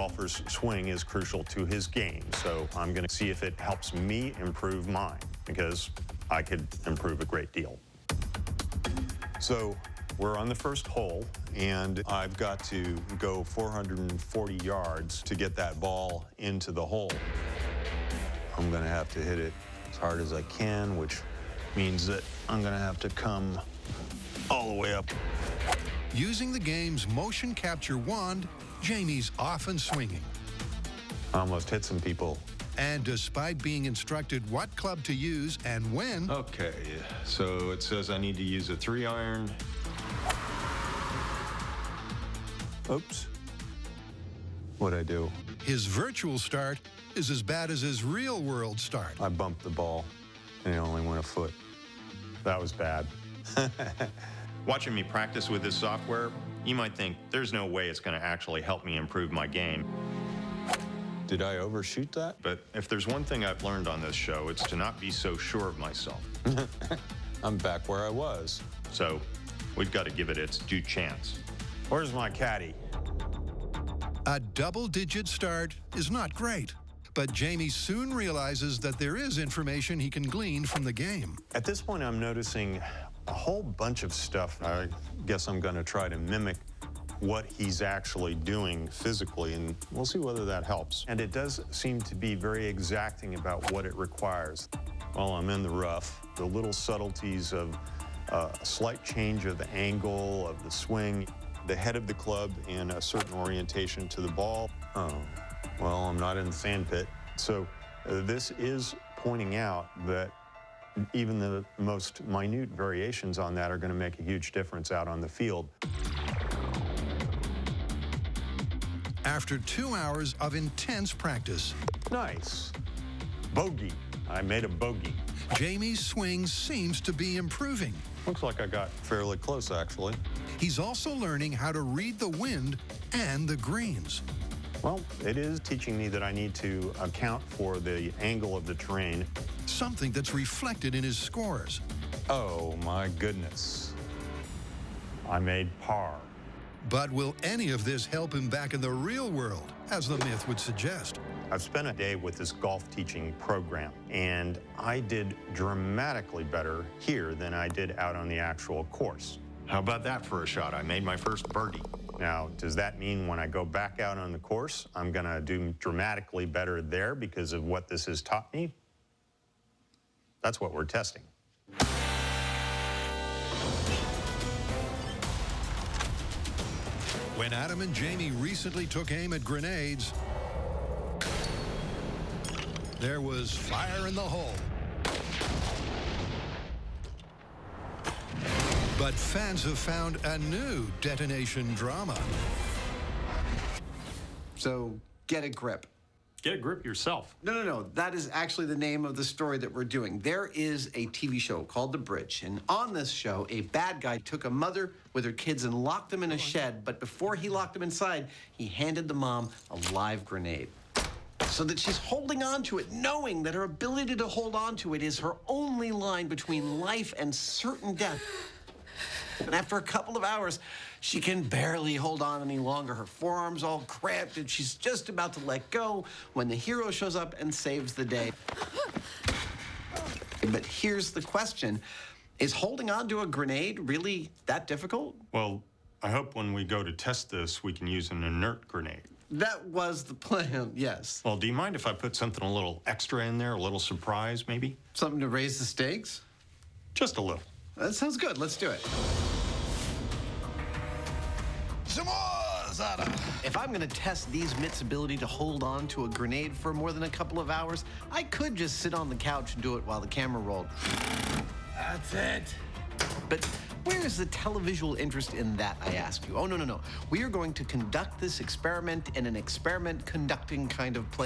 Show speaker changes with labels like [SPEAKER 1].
[SPEAKER 1] golfer's swing is crucial to his game, so I'm going to see if it helps me improve mine, because I could improve a great deal. So we're on the first hole, and I've got to go 440 yards to get that ball into the hole. I'm going to have to hit it as hard as I can, which means that I'm going to have to come all the way up.
[SPEAKER 2] Using the game's motion capture wand, Jamie's often swinging.
[SPEAKER 1] I almost hit some people.
[SPEAKER 2] And despite being instructed what club to use and when...
[SPEAKER 1] Okay, so it says I need to use a 3-iron. Oops. What'd I do?
[SPEAKER 2] His virtual start is as bad as his real-world start.
[SPEAKER 1] I bumped the ball, and it only went a foot. That was bad. Watching me practice with this software, you might think there's no way it's going to actually help me improve my game. Did I overshoot that? But if there's one thing I've learned on this show, it's to not be so sure of myself. I'm back where I was. So we've got to give it its due chance. Where's my caddy?
[SPEAKER 2] A double-digit start is not great, but Jamie soon realizes that there is information he can glean from the game.
[SPEAKER 1] At this point, I'm noticing a whole bunch of stuff. I guess I'm going to try to mimic what he's actually doing physically, and we'll see whether that helps. And it does seem to be very exacting about what it requires. While I'm in the rough, the little subtleties of a slight change of the angle of the swing, the head of the club, and a certain orientation to the ball. Oh, well, I'm not in the sand pit. So this is pointing out that even the most minute variations on that are going to make a huge difference out on the field.
[SPEAKER 2] After 2 hours of intense practice.
[SPEAKER 1] Nice. Bogey. I made a bogey.
[SPEAKER 2] Jamie's swing seems to be improving.
[SPEAKER 1] Looks like I got fairly close, actually.
[SPEAKER 2] He's also learning how to read the wind and the greens.
[SPEAKER 1] Well, it is teaching me that I need to account for the angle of the terrain.
[SPEAKER 2] Something that's reflected in his scores.
[SPEAKER 1] Oh, my goodness. I made par.
[SPEAKER 2] But will any of this help him back in the real world, as the myth would suggest?
[SPEAKER 1] I've spent a day with this golf teaching program, and I did dramatically better here than I did out on the actual course. How about that for a shot? I made my first birdie. Now, does that mean when I go back out on the course, I'm going to do dramatically better there because of what this has taught me? That's what we're testing.
[SPEAKER 2] When Adam and Jamie recently took aim at grenades, there was fire in the hole. But fans have found a new detonation drama.
[SPEAKER 3] So get a grip.
[SPEAKER 1] Get a grip yourself.
[SPEAKER 3] No. That is actually the name of the story that we're doing. There is a TV show called The Bridge, and on this show, a bad guy took a mother with her kids and locked them in a shed, but before he locked them inside, he handed the mom a live grenade so that she's holding on to it, knowing that her ability to hold on to it is her only line between life and certain death. And after a couple of hours, she can barely hold on any longer. Her forearm's all cramped, and she's just about to let go when the hero shows up and saves the day. But here's the question. Is holding on to a grenade really that difficult?
[SPEAKER 1] Well, I hope when we go to test this, we can use an inert grenade.
[SPEAKER 3] That was the plan, yes.
[SPEAKER 1] Well, do you mind if I put something a little extra in there, a little surprise, maybe?
[SPEAKER 3] Something to raise the stakes?
[SPEAKER 1] Just a little.
[SPEAKER 3] That sounds good. Let's do it.
[SPEAKER 2] Some more, Zada.
[SPEAKER 3] If I'm going to test these mitts' ability to hold on to a grenade for more than a couple of hours, I could just sit on the couch and do it while the camera rolled.
[SPEAKER 4] That's it.
[SPEAKER 3] But where is the televisual interest in that, I ask you? Oh, no. We are going to conduct this experiment in an experiment conducting kind of place.